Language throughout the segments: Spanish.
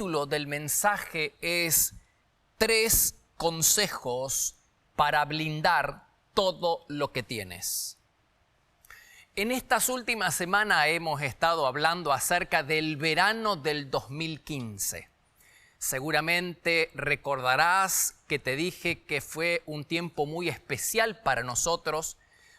título del mensaje es 3 consejos para blindar todo lo que tienes. En estas últimas semanas hemos estado hablando acerca del verano del 2015. Seguramente recordarás que te dije que fue un tiempo muy especial para nosotros.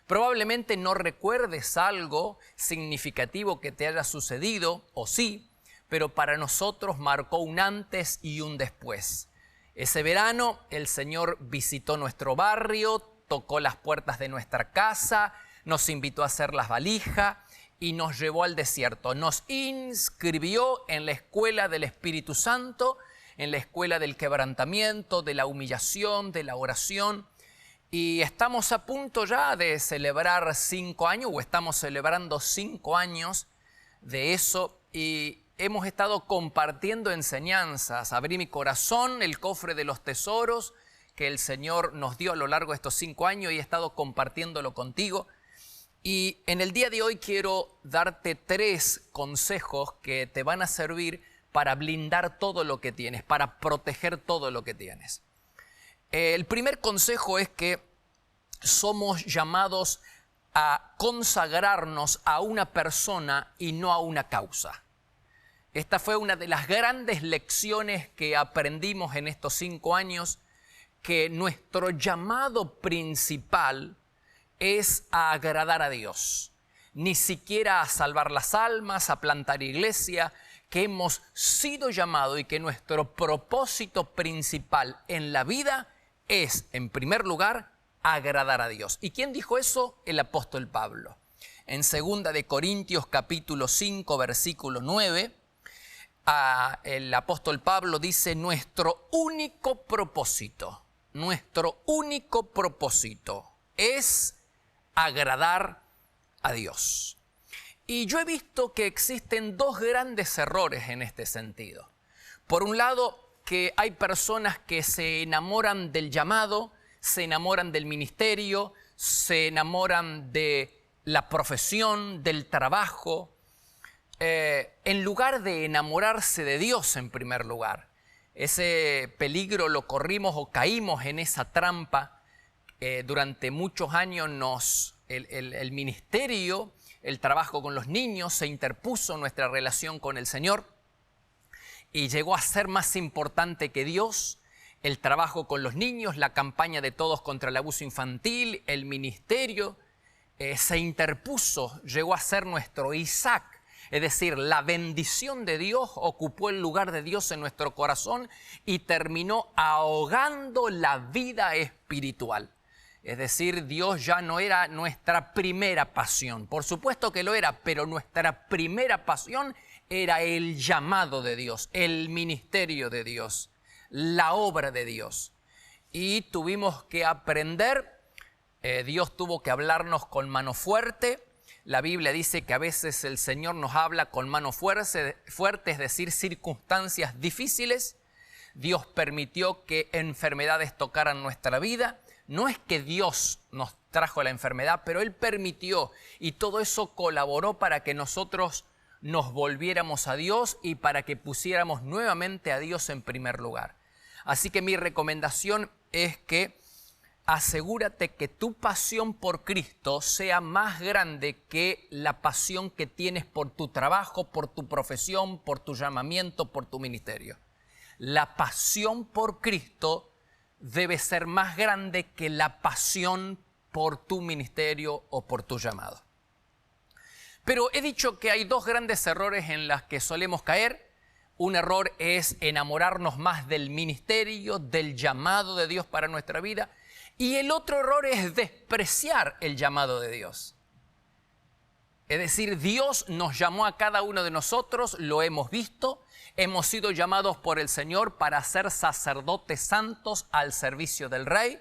Probablemente no recuerdes algo significativo que te haya sucedido, o sí, pero para nosotros marcó un antes y un después. Ese verano el Señor visitó nuestro barrio, tocó las puertas de nuestra casa, nos invitó a hacer las valijas y nos llevó al desierto. Nos inscribió en la escuela del Espíritu Santo, en la escuela del quebrantamiento, de la humillación, de la oración. Y estamos a punto ya de celebrar 5 años, o estamos celebrando 5 años de eso. Y hemos estado compartiendo enseñanzas. Abrí mi corazón, el cofre de los tesoros que el Señor nos dio a lo largo de estos 5 años, y he estado compartiéndolo contigo. Y en el día de hoy quiero darte 3 consejos que te van a servir para blindar todo lo que tienes, para proteger todo lo que tienes. El primer consejo es que somos llamados a consagrarnos a una persona y no a una causa. Esta fue una de las grandes lecciones que aprendimos en estos 5 años, que nuestro llamado principal es a agradar a Dios, ni siquiera a salvar las almas, a plantar iglesia, que hemos sido llamados y que nuestro propósito principal en la vida es, en primer lugar, agradar a Dios. ¿Y quién dijo eso? El apóstol Pablo. En 2 de Corintios capítulo 5, versículo 9, el apóstol Pablo dice: nuestro único propósito es agradar a Dios. Y yo he visto que existen 2 grandes errores en este sentido. Por un lado, que hay personas que se enamoran del llamado, se enamoran del ministerio, se enamoran de la profesión, del trabajo, en lugar de enamorarse de Dios en primer lugar. Ese peligro lo corrimos o caímos en esa trampa. Durante muchos años el ministerio, el trabajo con los niños, se interpuso en nuestra relación con el Señor y llegó a ser más importante que Dios. El trabajo con los niños, la campaña de Todos contra el Abuso Infantil, el ministerio se interpuso, llegó a ser nuestro Isaac. Es decir, la bendición de Dios ocupó el lugar de Dios en nuestro corazón y terminó ahogando la vida espiritual. Es decir, Dios ya no era nuestra primera pasión. Por supuesto que lo era, pero nuestra primera pasión era el llamado de Dios, el ministerio de Dios, la obra de Dios. Y tuvimos que aprender, Dios tuvo que hablarnos con mano fuerte. La Biblia dice que a veces el Señor nos habla con mano fuerte, es decir, circunstancias difíciles. Dios permitió que enfermedades tocaran nuestra vida. No es que Dios nos trajo la enfermedad, pero Él permitió, y todo eso colaboró para que nosotros nos volviéramos a Dios y para que pusiéramos nuevamente a Dios en primer lugar. Así que mi recomendación es que asegúrate que tu pasión por Cristo sea más grande que la pasión que tienes por tu trabajo, por tu profesión, por tu llamamiento, por tu ministerio. La pasión por Cristo debe ser más grande que la pasión por tu ministerio o por tu llamado. Pero he dicho que hay 2 grandes errores en los que solemos caer. Un error es enamorarnos más del ministerio, del llamado de Dios para nuestra vida. Y el otro error es despreciar el llamado de Dios. Es decir, Dios nos llamó a cada uno de nosotros, lo hemos visto. Hemos sido llamados por el Señor para ser sacerdotes santos al servicio del Rey.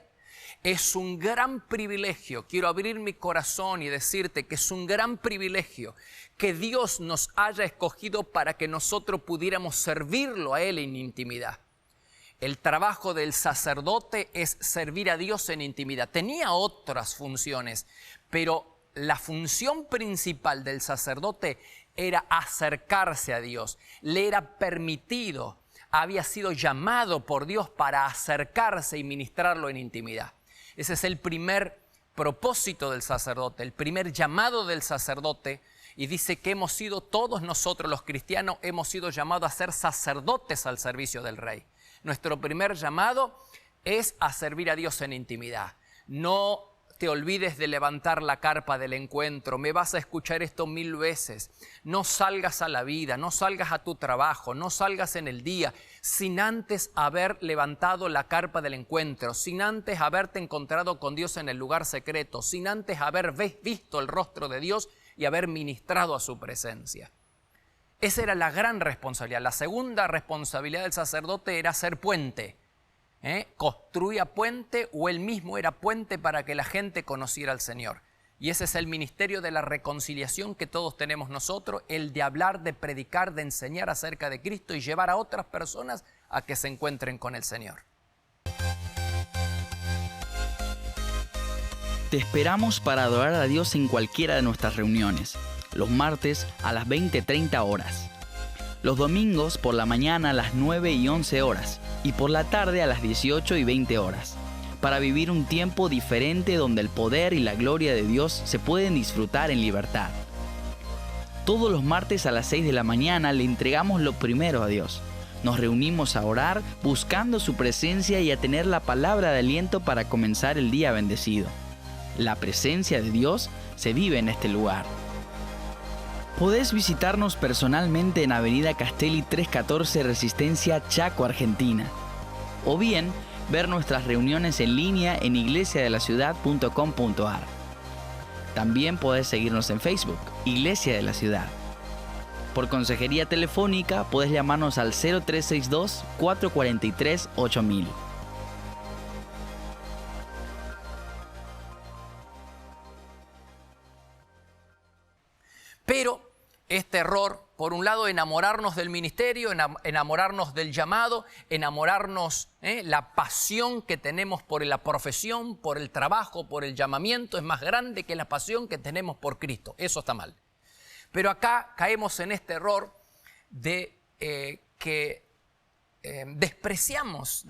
Es un gran privilegio, quiero abrir mi corazón y decirte que es un gran privilegio que Dios nos haya escogido para que nosotros pudiéramos servirlo a Él en intimidad. El trabajo del sacerdote es servir a Dios en intimidad. Tenía otras funciones, pero la función principal del sacerdote era acercarse a Dios. Le era permitido había sido llamado por Dios para acercarse y ministrarlo en intimidad. Ese es el primer propósito del sacerdote, el primer llamado del sacerdote. Y dice que hemos sido todos nosotros los cristianos, hemos sido llamados a ser sacerdotes al servicio del Rey. Nuestro primer llamado es a servir a Dios en intimidad. No te olvides de levantar la carpa del encuentro. Me vas a escuchar esto 1000 veces. No salgas a la vida, no salgas a tu trabajo, no salgas en el día sin antes haber levantado la carpa del encuentro, sin antes haberte encontrado con Dios en el lugar secreto, sin antes haber visto el rostro de Dios y haber ministrado a su presencia. Esa era la gran responsabilidad. La segunda responsabilidad del sacerdote era ser puente. Construía puente, o él mismo era puente para que la gente conociera al Señor. Y ese es el ministerio de la reconciliación que todos tenemos nosotros, el de hablar, de predicar, de enseñar acerca de Cristo y llevar a otras personas a que se encuentren con el Señor. Te esperamos para adorar a Dios en cualquiera de nuestras reuniones, los martes a las 20:30 horas, los domingos por la mañana a las 9 y 11 horas y por la tarde a las 18 y 20 horas, para vivir un tiempo diferente donde el poder y la gloria de Dios se pueden disfrutar en libertad. Todos los martes a las 6 de la mañana le entregamos lo primero a Dios. Nos reunimos a orar buscando su presencia y a tener la palabra de aliento para comenzar el día bendecido. La presencia de Dios se vive en este lugar. Podés visitarnos personalmente en Avenida Castelli 314, Resistencia, Chaco, Argentina. O bien, ver nuestras reuniones en línea en iglesiadelaciudad.com.ar. También podés seguirnos en Facebook, Iglesia de la Ciudad. Por consejería telefónica, podés llamarnos al 0362-443-8000. Pero este error, por un lado, enamorarnos del ministerio, enamorarnos del llamado, enamorarnos, la pasión que tenemos por la profesión, por el trabajo, por el llamamiento, es más grande que la pasión que tenemos por Cristo. Eso está mal. Pero acá caemos en este error de que despreciamos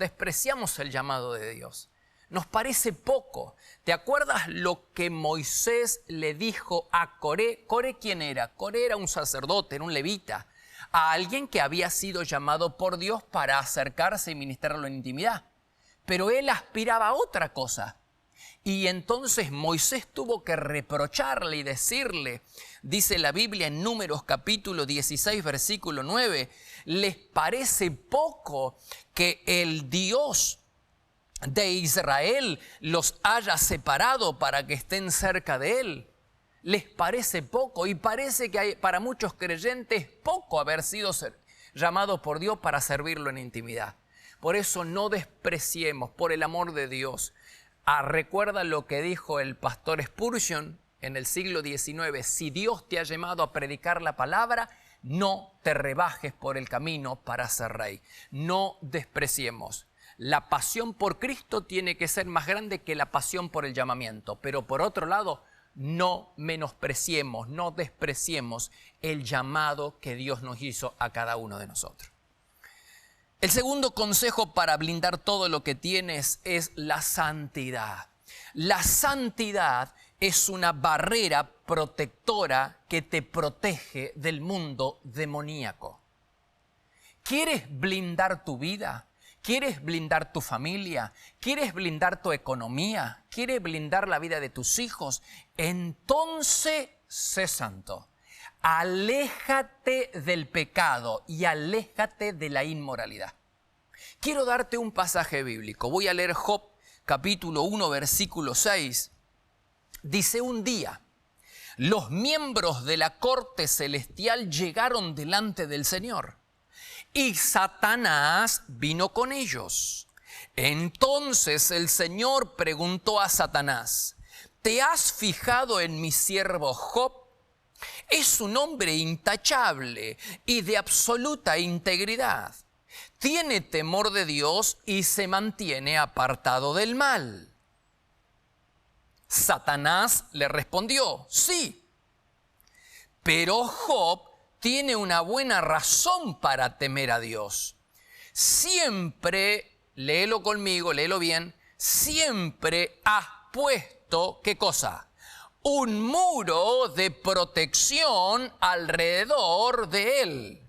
el llamado de Dios. Nos parece poco. ¿Te acuerdas lo que Moisés le dijo a Coré? ¿Coré quién era? Coré era un sacerdote, era un levita, a alguien que había sido llamado por Dios para acercarse y ministrarlo en intimidad. Pero él aspiraba a otra cosa. Y entonces Moisés tuvo que reprocharle y decirle, dice la Biblia en Números capítulo 16, versículo 9, ¿les parece poco que el Dios de Israel los haya separado para que estén cerca de Él? ¿Les parece poco? Y parece que para muchos creyentes poco haber sido llamados por Dios para servirlo en intimidad. Por eso no despreciemos, por el amor de Dios. Recuerda lo que dijo el pastor Spurgeon en el siglo XIX. Si Dios te ha llamado a predicar la palabra, no te rebajes por el camino para ser rey. No despreciemos. La pasión por Cristo tiene que ser más grande que la pasión por el llamamiento. Pero por otro lado, no menospreciemos, no despreciemos el llamado que Dios nos hizo a cada uno de nosotros. El segundo consejo para blindar todo lo que tienes es la santidad. La santidad es una barrera protectora que te protege del mundo demoníaco. ¿Quieres blindar tu vida? ¿Quieres blindar tu familia? ¿Quieres blindar tu economía? ¿Quieres blindar la vida de tus hijos? Entonces, sé santo. Aléjate del pecado y aléjate de la inmoralidad. Quiero darte un pasaje bíblico. Voy a leer Job capítulo 1, versículo 6. Dice: un día, los miembros de la corte celestial llegaron delante del Señor y Satanás vino con ellos. Entonces el Señor preguntó a Satanás: ¿te has fijado en mi siervo Job? Es un hombre intachable y de absoluta integridad. Tiene temor de Dios y se mantiene apartado del mal. Satanás le respondió: sí, pero Job tiene una buena razón para temer a Dios. siempre, léelo conmigo, léelo bien, siempre has puesto, ¿qué cosa? Un muro de protección alrededor de él,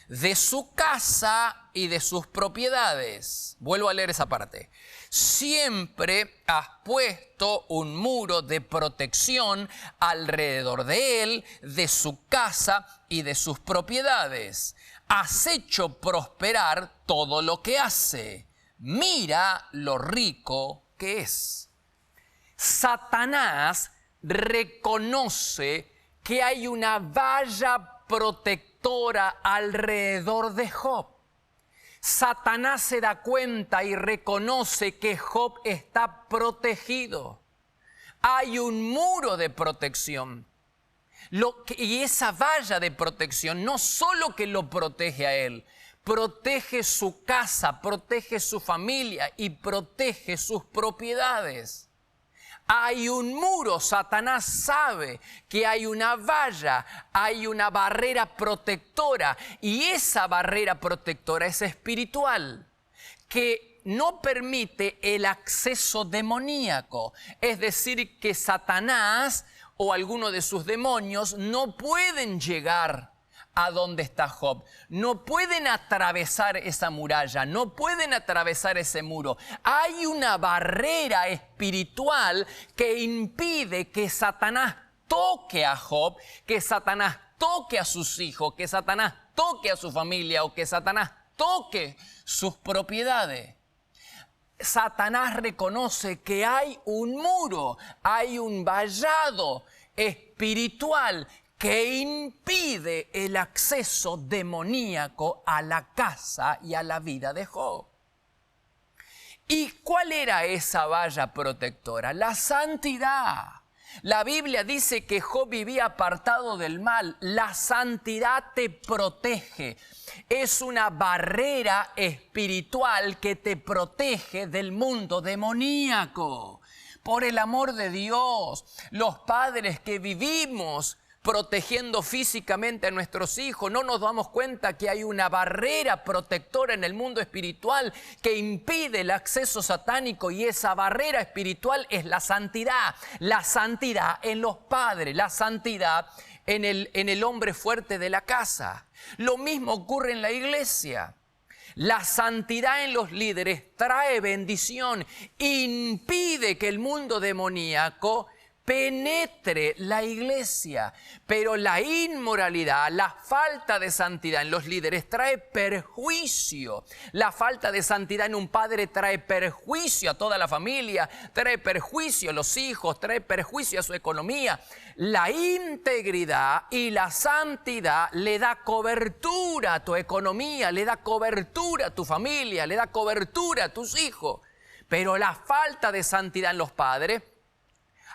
de su casa y de sus propiedades. Vuelvo a leer esa parte. Siempre has puesto un muro de protección alrededor de él, de su casa y de sus propiedades. Has hecho prosperar todo lo que hace. Mira lo rico que es. Satanás reconoce que hay una valla protectora alrededor de Job. Satanás se da cuenta y reconoce que Job está protegido. Hay un muro de protección. Y esa valla de protección no solo que lo protege a él, protege su casa, protege su familia y protege sus propiedades. Hay un muro, Satanás sabe que hay una valla, hay una barrera protectora y esa barrera protectora es espiritual, que no permite el acceso demoníaco. Es decir, que Satanás o alguno de sus demonios no pueden llegar a donde está Job. No pueden atravesar esa muralla, no pueden atravesar ese muro. Hay una barrera espiritual que impide que Satanás toque a Job, que Satanás toque a sus hijos, que Satanás toque a su familia o que Satanás toque sus propiedades. Satanás reconoce que hay un muro, hay un vallado espiritual que impide el acceso demoníaco a la casa y a la vida de Job. ¿Y cuál era esa valla protectora? La santidad. La Biblia dice que Job vivía apartado del mal. La santidad te protege. Es una barrera espiritual que te protege del mundo demoníaco. Por el amor de Dios, los padres que vivimos protegiendo físicamente a nuestros hijos, no nos damos cuenta que hay una barrera protectora en el mundo espiritual que impide el acceso satánico, y esa barrera espiritual es la santidad en los padres, la santidad en el hombre fuerte de la casa. Lo mismo ocurre en la iglesia. La santidad en los líderes trae bendición, impide que el mundo demoníaco penetre la iglesia, pero la inmoralidad, la falta de santidad en los líderes trae perjuicio. La falta de santidad en un padre trae perjuicio a toda la familia, trae perjuicio a los hijos, trae perjuicio a su economía. La integridad y la santidad le da cobertura a tu economía, le da cobertura a tu familia, le da cobertura a tus hijos. Pero la falta de santidad en los padres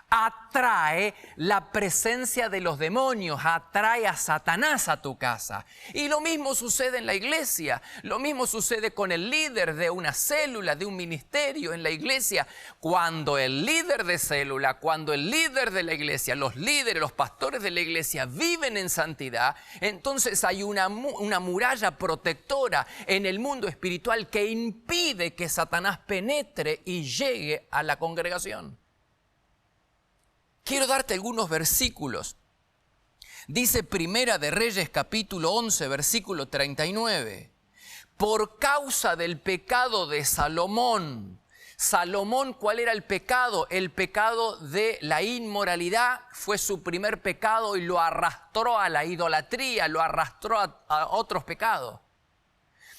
atrae la presencia de los demonios, atrae a Satanás a tu casa. Y lo mismo sucede en la iglesia, lo mismo sucede con el líder de una célula, de un ministerio en la iglesia. Cuando el líder de célula, cuando el líder de la iglesia, los líderes, los pastores de la iglesia viven en santidad, entonces hay una muralla protectora en el mundo espiritual que impide que Satanás penetre y llegue a la congregación. Quiero darte algunos versículos. Dice Primera de Reyes capítulo 11, versículo 39. Por causa del pecado de Salomón. Salomón, ¿cuál era el pecado? El pecado de la inmoralidad fue su primer pecado y lo arrastró a la idolatría, lo arrastró a otros pecados.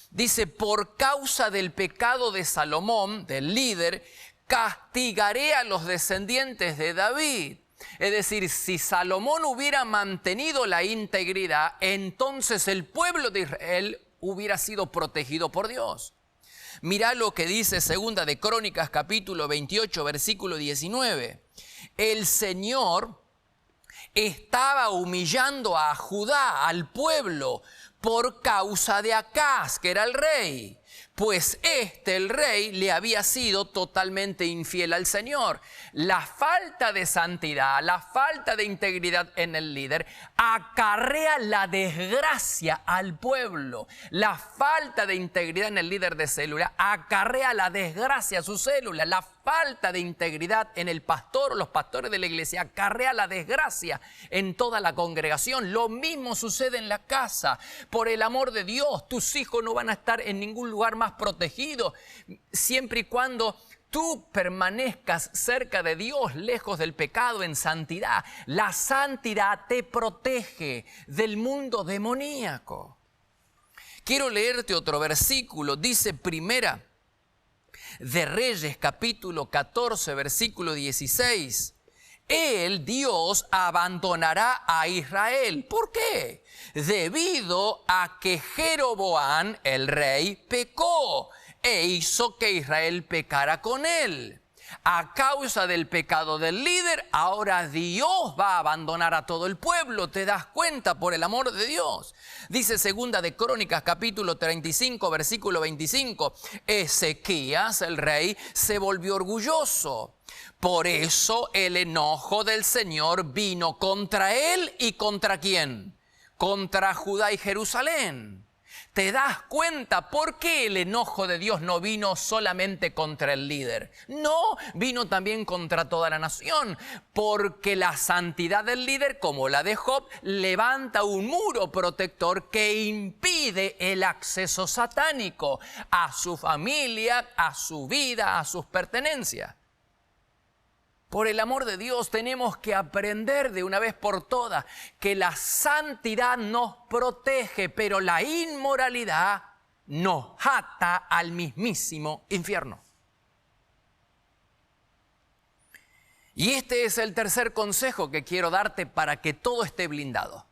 Dice, por causa del pecado de Salomón, del líder, castigaré a los descendientes de David. Es decir, si Salomón hubiera mantenido la integridad, entonces el pueblo de Israel hubiera sido protegido por Dios. Mirá lo que dice Segunda de Crónicas capítulo 28, versículo 19. El Señor estaba humillando a Judá, al pueblo, por causa de Acaz, que era el rey. pues el rey, le había sido totalmente infiel al Señor. La falta de santidad, la falta de integridad en el líder acarrea la desgracia al pueblo. La falta de integridad en el líder de célula acarrea la desgracia a su célula. La falta de integridad en el pastor o los pastores de la iglesia acarrea la desgracia en toda la congregación. Lo mismo sucede en la casa. Por el amor de Dios, tus hijos no van a estar en ningún lugar más protegido siempre y cuando tú permanezcas cerca de Dios, lejos del pecado, en santidad. La santidad te protege del mundo demoníaco. Quiero leerte otro versículo. Dice Primera de Reyes, capítulo 14, versículo 16. Él, Dios, abandonará a Israel. ¿Por qué? Debido a que Jeroboam, el rey, pecó e hizo que Israel pecara con él. A causa del pecado del líder, ahora Dios va a abandonar a todo el pueblo. ¿Te das cuenta? Por el amor de Dios. Dice Segunda de Crónicas, capítulo 35, versículo 25. Ezequías, el rey, se volvió orgulloso. Por eso el enojo del Señor vino contra él y ¿contra quién? Contra Judá y Jerusalén. ¿Te das cuenta por qué el enojo de Dios no vino solamente contra el líder? No, vino también contra toda la nación. Porque la santidad del líder, como la de Job, levanta un muro protector que impide el acceso satánico a su familia, a su vida, a sus pertenencias. Por el amor de Dios, tenemos que aprender de una vez por todas que la santidad nos protege, pero la inmoralidad nos ata al mismísimo infierno. Y este es el tercer consejo que quiero darte para que todo esté blindado.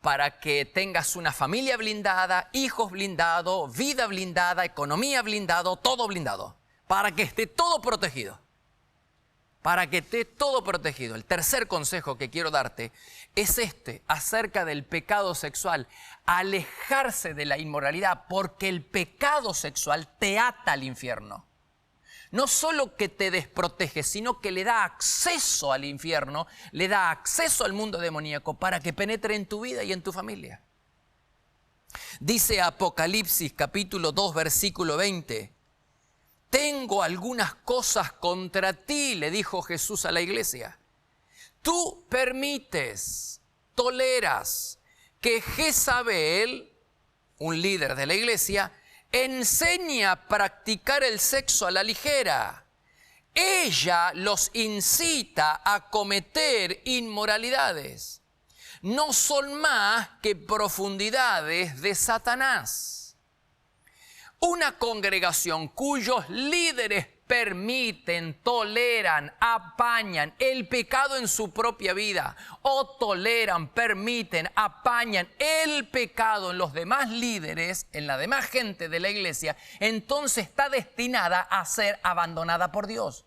Para que tengas una familia blindada, hijos blindados, vida blindada, economía blindado, todo blindado. Para que esté todo protegido. Para que esté todo protegido. El tercer consejo que quiero darte es acerca del pecado sexual. Alejarse de la inmoralidad, porque el pecado sexual te ata al infierno. No solo que te desprotege, sino que le da acceso al infierno, le da acceso al mundo demoníaco para que penetre en tu vida y en tu familia. Dice Apocalipsis capítulo 2, versículo 20. Tengo algunas cosas contra ti, le dijo Jesús a la iglesia. Tú permites, toleras que Jezabel, un líder de la iglesia, enseñe a practicar el sexo a la ligera. Ella los incita a cometer inmoralidades. No son más que profundidades de Satanás. Una congregación cuyos líderes permiten, toleran, apañan el pecado en su propia vida o toleran, permiten, apañan el pecado en los demás líderes, en la demás gente de la iglesia, entonces está destinada a ser abandonada por Dios.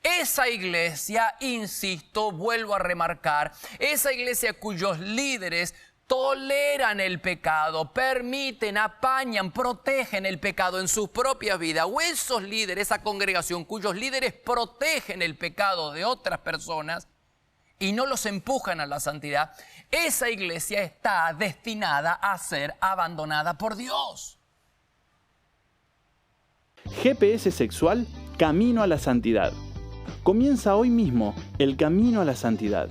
Esa iglesia, insisto, vuelvo a remarcar, esa iglesia cuyos líderes toleran el pecado, permiten, apañan, protegen el pecado en su propia vida, o esos líderes, esa congregación cuyos líderes protegen el pecado de otras personas y no los empujan a la santidad, esa iglesia está destinada a ser abandonada por Dios. GPS Sexual, Camino a la Santidad. Comienza hoy mismo el camino a la santidad.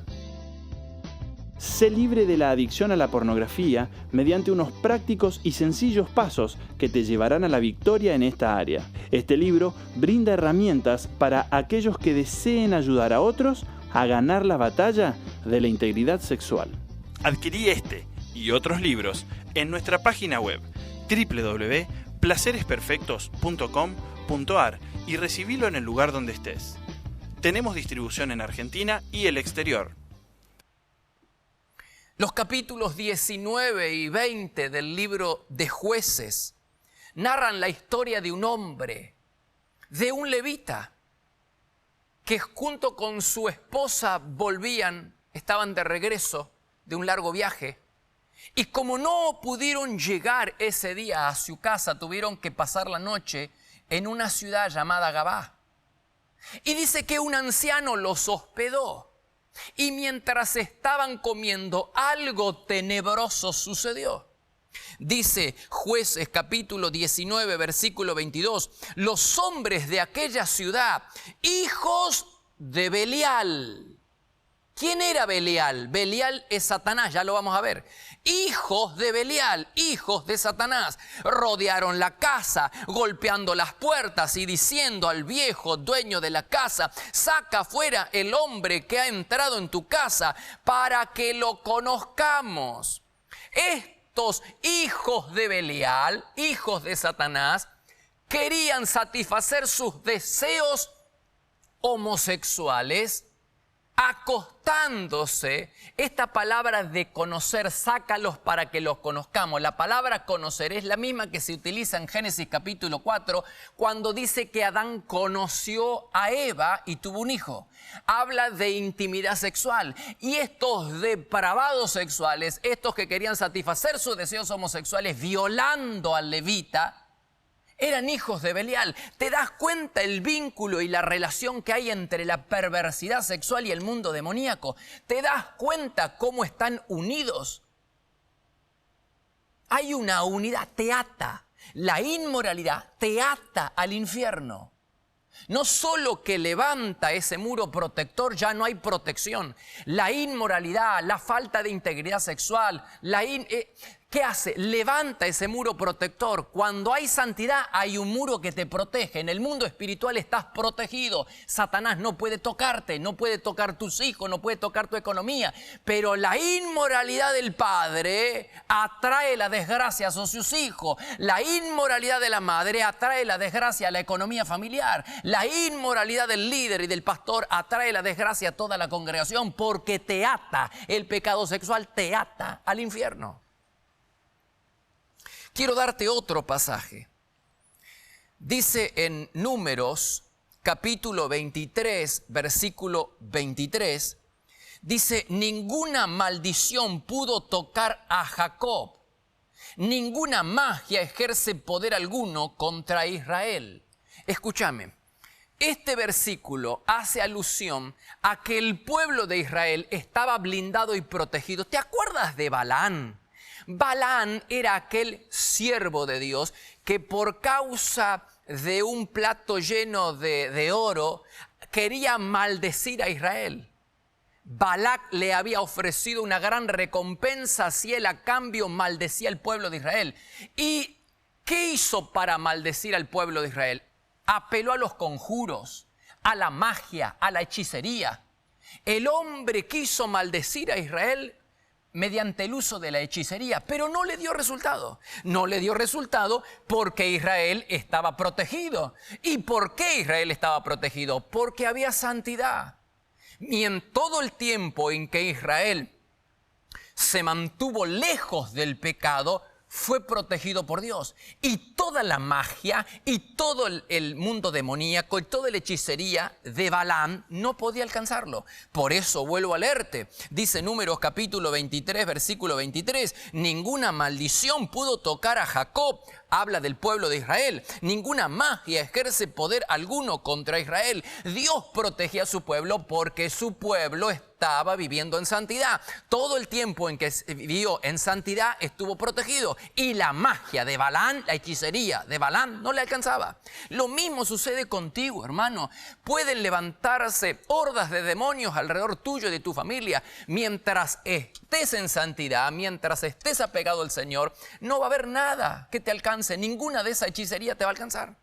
Sé libre de la adicción a la pornografía mediante unos prácticos y sencillos pasos que te llevarán a la victoria en esta área. Este libro brinda herramientas para aquellos que deseen ayudar a otros a ganar la batalla de la integridad sexual. Adquirí este y otros libros en nuestra página web www.placeresperfectos.com.ar y recibilo en el lugar donde estés. Tenemos distribución en Argentina y el exterior. Los capítulos 19 y 20 del libro de Jueces narran la historia de un hombre, de un levita, que junto con su esposa estaban de regreso de un largo viaje, Y como no pudieron llegar ese día a su casa, tuvieron que pasar la noche en una ciudad llamada Gabá. Y dice que un anciano los hospedó. Y mientras estaban comiendo, algo tenebroso sucedió. Dice Jueces capítulo 19, versículo 22, los hombres de aquella ciudad, hijos de Belial. ¿Quién era Belial? Belial es Satanás, ya lo vamos a ver. Hijos de Belial, hijos de Satanás, rodearon la casa, golpeando las puertas y diciendo al viejo dueño de la casa, saca fuera el hombre que ha entrado en tu casa para que lo conozcamos. Estos hijos de Belial, hijos de Satanás, querían satisfacer sus deseos homosexuales acostándose. Esta palabra de conocer, sácalos para que los conozcamos. La palabra conocer es la misma que se utiliza en Génesis capítulo 4 cuando dice que Adán conoció a Eva y tuvo un hijo. Habla de intimidad sexual. Y estos depravados sexuales, estos que querían satisfacer sus deseos homosexuales violando al levita, eran hijos de Belial. ¿Te das cuenta el vínculo y la relación que hay entre la perversidad sexual y el mundo demoníaco? ¿Te das cuenta cómo están unidos? Hay una unidad, te ata. La inmoralidad te ata al infierno. No solo que levanta ese muro protector, ya no hay protección. La inmoralidad, la falta de integridad sexual, ¿qué hace? Levanta ese muro protector. Cuando hay santidad, hay un muro que te protege. En el mundo espiritual estás protegido. Satanás no puede tocarte, no puede tocar tus hijos, no puede tocar tu economía. Pero la inmoralidad del padre atrae la desgracia a sus hijos. La inmoralidad de la madre atrae la desgracia a la economía familiar. La inmoralidad del líder y del pastor atrae la desgracia a toda la congregación porque te ata. El pecado sexual te ata al infierno. Quiero darte otro pasaje. Dice en Números, capítulo 23, versículo 23, dice, ninguna maldición pudo tocar a Jacob, ninguna magia ejerce poder alguno contra Israel. Escúchame, este versículo hace alusión a que el pueblo de Israel estaba blindado y protegido. ¿Te acuerdas de Balaán? Balaán era aquel siervo de Dios que por causa de un plato lleno de oro quería maldecir a Israel. Balac le había ofrecido una gran recompensa si él a cambio maldecía al pueblo de Israel. ¿Y qué hizo para maldecir al pueblo de Israel? Apeló a los conjuros, a la magia, a la hechicería. El hombre quiso maldecir a Israel mediante el uso de la hechicería, pero no le dio resultado. No le dio resultado porque Israel estaba protegido. ¿Y por qué Israel estaba protegido? Porque había santidad. Y en todo el tiempo en que Israel se mantuvo lejos del pecado, fue protegido por Dios. Y toda la magia y todo el mundo demoníaco y toda la hechicería de Balaam no podía alcanzarlo. Por eso vuelvo a leerte. Dice Números capítulo 23, versículo 23. Ninguna maldición pudo tocar a Jacob. Habla del pueblo de Israel. Ninguna magia ejerce poder alguno contra Israel. Dios protegía a su pueblo porque su pueblo estaba viviendo en santidad. Todo el tiempo en que vivió en santidad estuvo protegido. Y la magia de Balaam, la hechicería de Balaam no le alcanzaba. Lo mismo sucede contigo, hermano. Pueden levantarse hordas de demonios alrededor tuyo y de tu familia. Mientras estés en santidad, mientras estés apegado al Señor, no va a haber nada que te alcance. Ninguna de esa hechicería te va a alcanzar.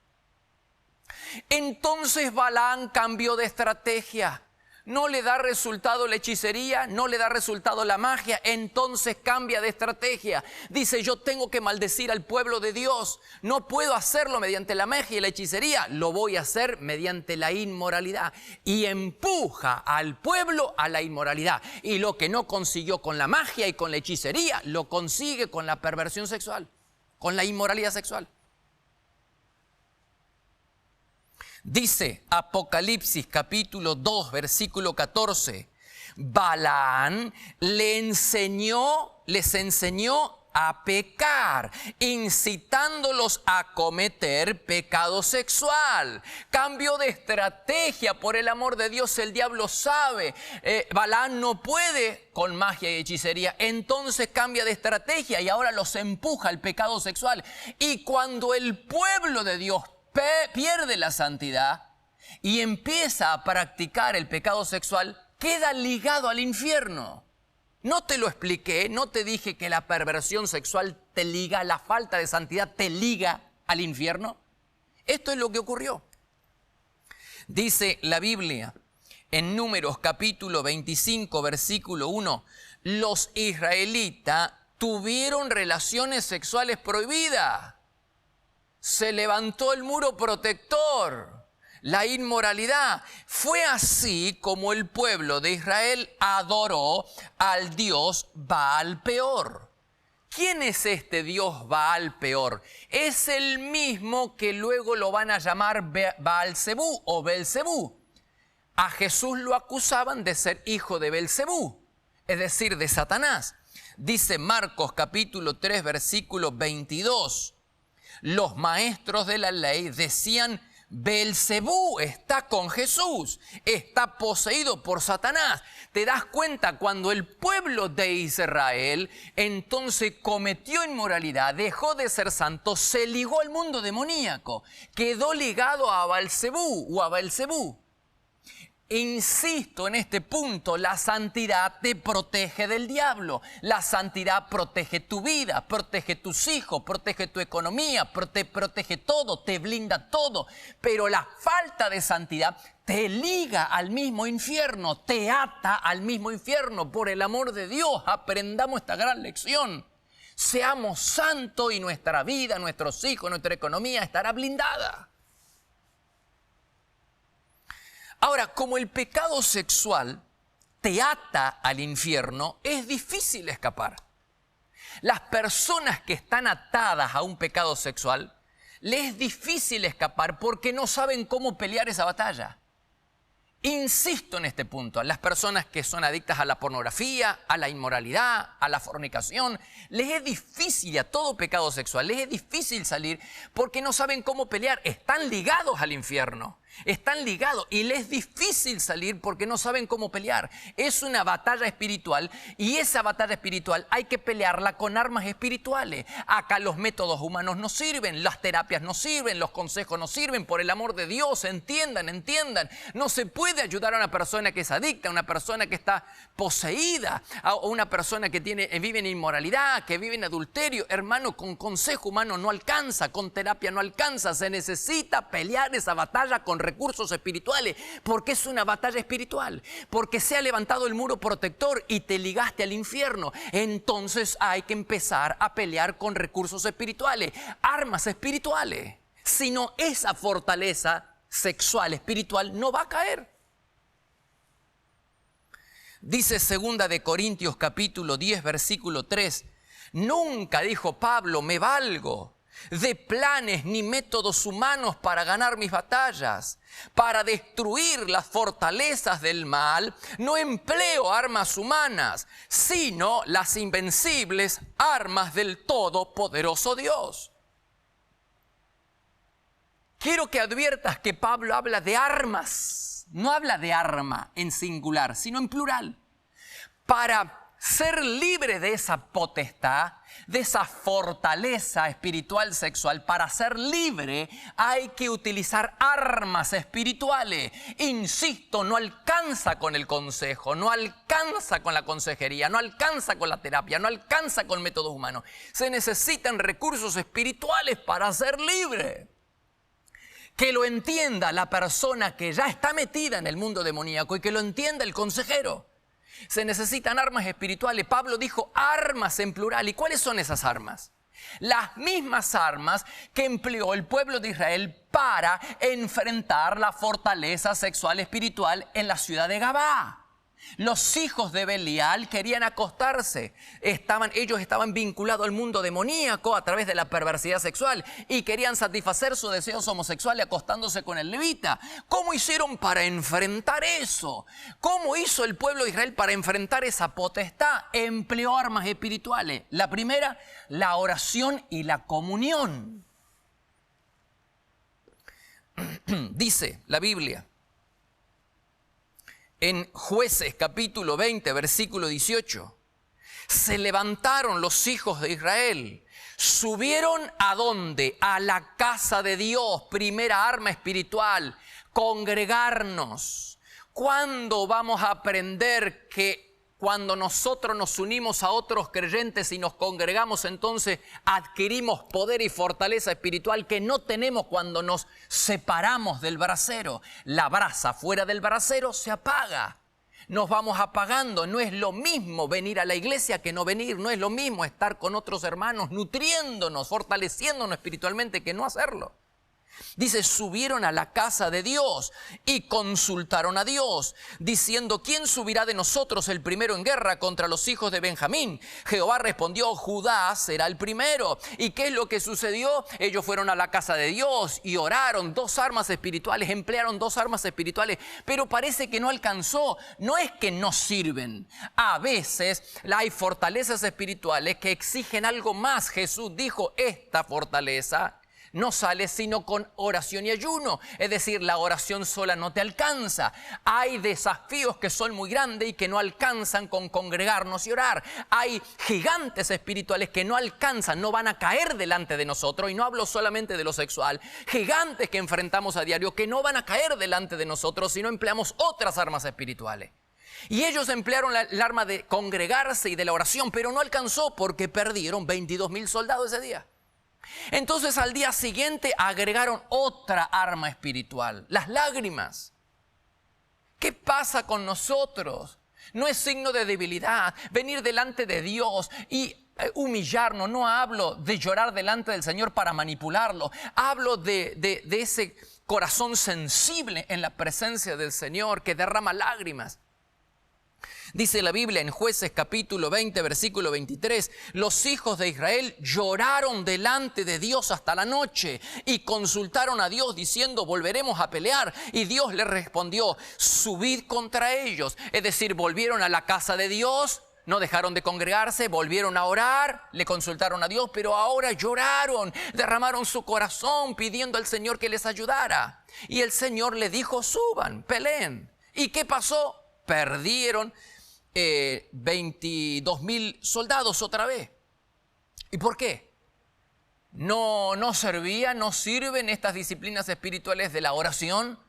Entonces Balaam cambió de estrategia. No le da resultado la hechicería, no le da resultado la magia, entonces cambia de estrategia. Dice, yo tengo que maldecir al pueblo de Dios. No puedo hacerlo mediante la magia y la hechicería, lo voy a hacer mediante la inmoralidad. Y empuja al pueblo a la inmoralidad. Y lo que no consiguió con la magia y con la hechicería, lo consigue con la perversión sexual, con la inmoralidad sexual. Dice Apocalipsis capítulo 2, versículo 14, Balaam le enseñó les enseñó a pecar, incitándolos a cometer pecado sexual. Cambio de estrategia, por el amor de Dios, el diablo sabe. Balaam no puede con magia y hechicería, entonces cambia de estrategia y ahora los empuja al pecado sexual. Y cuando el pueblo de Dios pierde la santidad y empieza a practicar el pecado sexual, queda ligado al infierno. No te lo expliqué, no te dije que la perversión sexual te liga, la falta de santidad te liga al infierno. Esto es lo que ocurrió. Dice la Biblia en Números capítulo 25, versículo 1, los israelitas tuvieron relaciones sexuales prohibidas. Se levantó el muro protector. La inmoralidad. Fue así como el pueblo de Israel adoró al dios Baal Peor. ¿Quién es este dios Baal Peor? Es el mismo que luego lo van a llamar Baal-Zebú o Belzebú. A Jesús lo acusaban de ser hijo de Belzebú, es decir, de Satanás. Dice Marcos capítulo 3, versículo 22. Los maestros de la ley decían: Belzebú está con Jesús, está poseído por Satanás. ¿Te das cuenta? Cuando el pueblo de Israel entonces cometió inmoralidad, dejó de ser santo, se ligó al mundo demoníaco, quedó ligado a Belzebú o a Belzebú. Insisto en este punto, la santidad te protege del diablo. La santidad protege tu vida, protege tus hijos, protege tu economía, protege todo, te blinda todo. Pero la falta de santidad te liga al mismo infierno, te ata al mismo infierno. Por el amor de Dios, aprendamos esta gran lección. Seamos santos y nuestra vida, nuestros hijos, nuestra economía estará blindada. Ahora, como el pecado sexual te ata al infierno, es difícil escapar. Las personas que están atadas a un pecado sexual, les es difícil escapar porque no saben cómo pelear esa batalla. Insisto en este punto, a las personas que son adictas a la pornografía, a la inmoralidad, a la fornicación, les es difícil, a todo pecado sexual, les es difícil salir porque no saben cómo pelear, están ligados al infierno. Están ligados y les es difícil salir porque no saben cómo pelear. Es una batalla espiritual y esa batalla espiritual hay que pelearla con armas espirituales. Acá los métodos humanos no sirven, las terapias no sirven, los consejos no sirven. Por el amor de Dios, entiendan. No se puede ayudar a una persona que es adicta, a una persona que está poseída, a una persona que vive en inmoralidad, que vive en adulterio. Hermano, con consejo humano no alcanza, con terapia no alcanza. Se necesita pelear esa batalla con recursos espirituales, porque es una batalla espiritual, porque se ha levantado el muro protector y te ligaste al infierno. Entonces hay que empezar a pelear con recursos espirituales, armas espirituales. Si no, esa fortaleza sexual, espiritual, no va a caer. Dice 2 de Corintios capítulo 10, versículo 3, nunca, dijo Pablo, me valgo de planes ni métodos humanos para ganar mis batallas. Para destruir las fortalezas del mal, no empleo armas humanas, sino las invencibles armas del Todopoderoso Dios. Quiero que adviertas que Pablo habla de armas, no habla de arma en singular, sino en plural. Para ser libre de esa potestad, de esa fortaleza espiritual sexual, para ser libre hay que utilizar armas espirituales. Insisto, no alcanza con el consejo, no alcanza con la consejería, no alcanza con la terapia, no alcanza con métodos humanos. Se necesitan recursos espirituales para ser libre. Que lo entienda la persona que ya está metida en el mundo demoníaco y que lo entienda el consejero. Se necesitan armas espirituales. Pablo dijo armas en plural. ¿Y cuáles son esas armas? Las mismas armas que empleó el pueblo de Israel para enfrentar la fortaleza sexual espiritual en la ciudad de Gabá. Los hijos de Belial querían acostarse. Ellos estaban vinculados al mundo demoníaco a través de la perversidad sexual y querían satisfacer sus deseos homosexuales acostándose con el levita. ¿Cómo hicieron para enfrentar eso? ¿Cómo hizo el pueblo de Israel para enfrentar esa potestad? Empleó armas espirituales. La primera, la oración y la comunión. Dice la Biblia en Jueces capítulo 20, versículo 18. Se levantaron los hijos de Israel, subieron ¿a dónde? A la casa de Dios, primera arma espiritual, congregarnos. ¿Cuándo vamos a aprender que cuando nosotros nos unimos a otros creyentes y nos congregamos, entonces adquirimos poder y fortaleza espiritual que no tenemos cuando nos separamos del brasero? La brasa fuera del brasero se apaga. Nos vamos apagando. No es lo mismo venir a la iglesia que no venir. No es lo mismo estar con otros hermanos nutriéndonos, fortaleciéndonos espiritualmente que no hacerlo. Dice, subieron a la casa de Dios y consultaron a Dios, diciendo, ¿quién subirá de nosotros el primero en guerra contra los hijos de Benjamín? Jehová respondió, Judá será el primero. ¿Y qué es lo que sucedió? Ellos fueron a la casa de Dios y oraron. Dos armas espirituales, emplearon dos armas espirituales, pero parece que no alcanzó. No es que no sirven. A veces hay fortalezas espirituales que exigen algo más. Jesús dijo, esta fortaleza no sale sino con oración y ayuno. Es decir, la oración sola no te alcanza. Hay desafíos que son muy grandes y que no alcanzan con congregarnos y orar. Hay gigantes espirituales que no alcanzan, no van a caer delante de nosotros. Y no hablo solamente de lo sexual. Gigantes que enfrentamos a diario que no van a caer delante de nosotros si no empleamos otras armas espirituales. Y ellos emplearon el arma de congregarse y de la oración, pero no alcanzó porque perdieron 22,000 soldados ese día. Entonces al día siguiente agregaron otra arma espiritual, las lágrimas. ¿Qué pasa con nosotros? No es signo de debilidad venir delante de Dios y humillarnos. No hablo de llorar delante del Señor para manipularlo. Hablo de ese corazón sensible en la presencia del Señor que derrama lágrimas. Dice la Biblia en Jueces capítulo 20, versículo 23, los hijos de Israel lloraron delante de Dios hasta la noche y consultaron a Dios diciendo, volveremos a pelear. Y Dios les respondió, subid contra ellos. Es decir, volvieron a la casa de Dios, no dejaron de congregarse, volvieron a orar, le consultaron a Dios, pero ahora lloraron, derramaron su corazón pidiendo al Señor que les ayudara. Y el Señor le dijo, suban, peleen. ¿Y qué pasó? Perdieron 22,000 soldados otra vez. ¿Y por qué? No sirven estas disciplinas espirituales de la oración.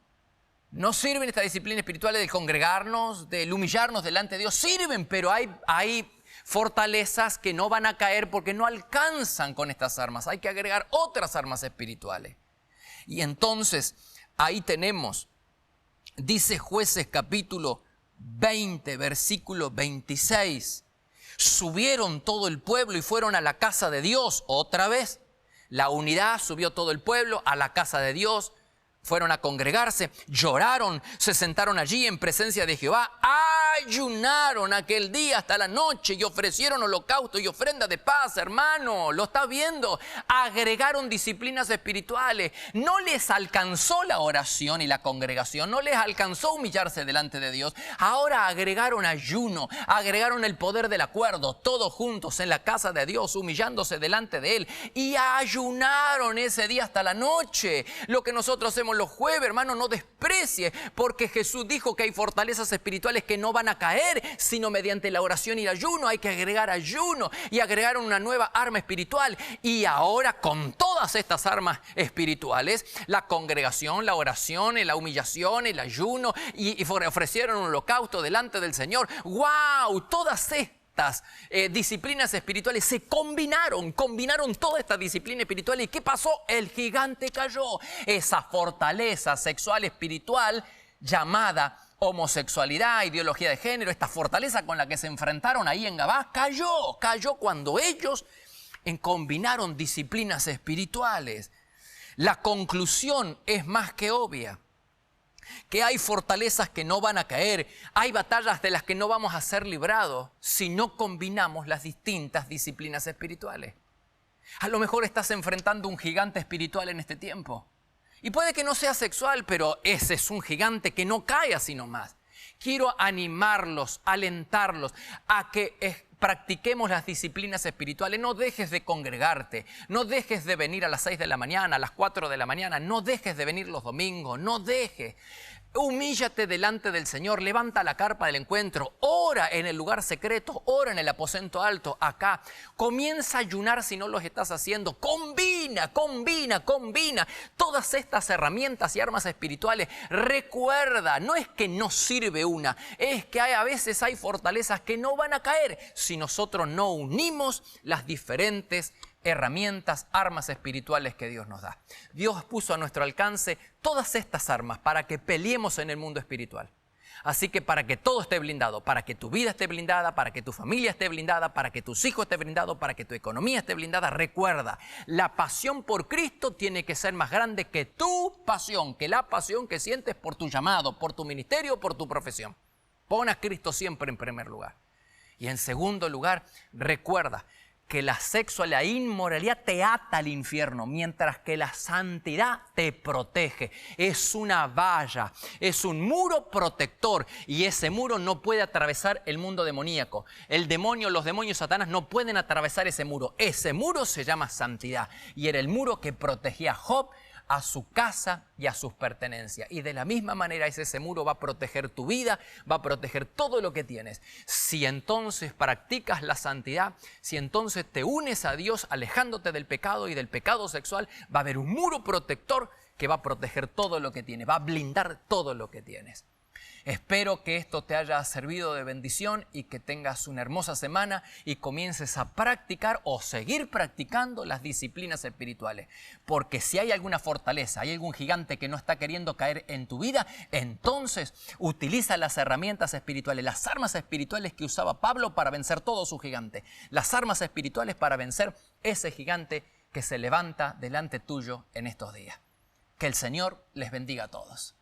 No sirven estas disciplinas espirituales del congregarnos, del humillarnos delante de Dios. Sirven, pero hay fortalezas que no van a caer porque no alcanzan con estas armas. Hay que agregar otras armas espirituales. Y entonces ahí tenemos, dice Jueces capítulo 20, versículo 26. Subieron todo el pueblo y fueron a la casa de Dios otra vez. La unidad, subió todo el pueblo a la casa de Dios. Fueron a congregarse, lloraron, se sentaron allí en presencia de Jehová, ayunaron aquel día hasta la noche y ofrecieron holocausto y ofrenda de paz, hermano, lo está viendo. Agregaron disciplinas espirituales. No les alcanzó la oración y la congregación, no les alcanzó humillarse delante de Dios. Ahora agregaron ayuno, agregaron el poder del acuerdo, todos juntos en la casa de Dios, humillándose delante de Él. Y ayunaron ese día hasta la noche. Lo que nosotros hacemos los jueves, hermano, no desprecie, porque Jesús dijo que hay fortalezas espirituales que no van a caer, sino mediante la oración y el ayuno. Hay que agregar ayuno y agregar una nueva arma espiritual. Y ahora con todas estas armas espirituales, la congregación, la oración, la humillación, el ayuno, y ofrecieron un holocausto delante del Señor. ¡Wow! Todas estas disciplinas espirituales se combinaron toda esta disciplina espiritual. ¿Y qué pasó? El gigante cayó. Esa fortaleza sexual espiritual llamada homosexualidad, ideología de género, esta fortaleza con la que se enfrentaron ahí en Gabá, cayó cuando ellos combinaron disciplinas espirituales. La conclusión es más que obvia. que hay fortalezas que no van a caer, hay batallas de las que no vamos a ser librados si no combinamos las distintas disciplinas espirituales. A lo mejor estás enfrentando un gigante espiritual en este tiempo. Y puede que no sea sexual, pero ese es un gigante que no cae así nomás. Quiero animarlos, alentarlos a que practiquemos las disciplinas espirituales. No dejes de congregarte, no dejes de venir a las 6 de la mañana, a las 4 de la mañana, no dejes de venir los domingos, no dejes. Humíllate delante del Señor, levanta la carpa del encuentro, ora en el lugar secreto, ora en el aposento alto, acá. Comienza a ayunar si no lo estás haciendo. Combina todas estas herramientas y armas espirituales. Recuerda, no es que no sirve una, es que a veces hay fortalezas que no van a caer si nosotros no unimos las diferentes herramientas, armas espirituales que Dios nos da. Dios puso a nuestro alcance todas estas armas para que peleemos en el mundo espiritual. Así que para que todo esté blindado, para que tu vida esté blindada, para que tu familia esté blindada, para que tus hijos estén blindados, para que tu economía esté blindada, recuerda, la pasión por Cristo tiene que ser más grande que tu pasión, que la pasión que sientes por tu llamado, por tu ministerio, por tu profesión. Pon a Cristo siempre en primer lugar. Y en segundo lugar, recuerda que la sexualidad, la inmoralidad te ata al infierno, mientras que la santidad te protege. Es una valla, es un muro protector, y ese muro no puede atravesar el mundo demoníaco. El demonio, los demonios, Satanás no pueden atravesar ese muro. Ese muro se llama santidad, y era el muro que protegía a Job, a su casa y a sus pertenencias. Y de la misma manera ese muro va a proteger tu vida, va a proteger todo lo que tienes. Si entonces practicas la santidad, si entonces te unes a Dios alejándote del pecado y del pecado sexual, va a haber un muro protector que va a proteger todo lo que tienes, va a blindar todo lo que tienes. Espero que esto te haya servido de bendición y que tengas una hermosa semana y comiences a practicar o seguir practicando las disciplinas espirituales. Porque si hay alguna fortaleza, hay algún gigante que no está queriendo caer en tu vida, entonces utiliza las herramientas espirituales, las armas espirituales que usaba Pablo para vencer todo su gigante. Las armas espirituales para vencer ese gigante que se levanta delante tuyo en estos días. Que el Señor les bendiga a todos.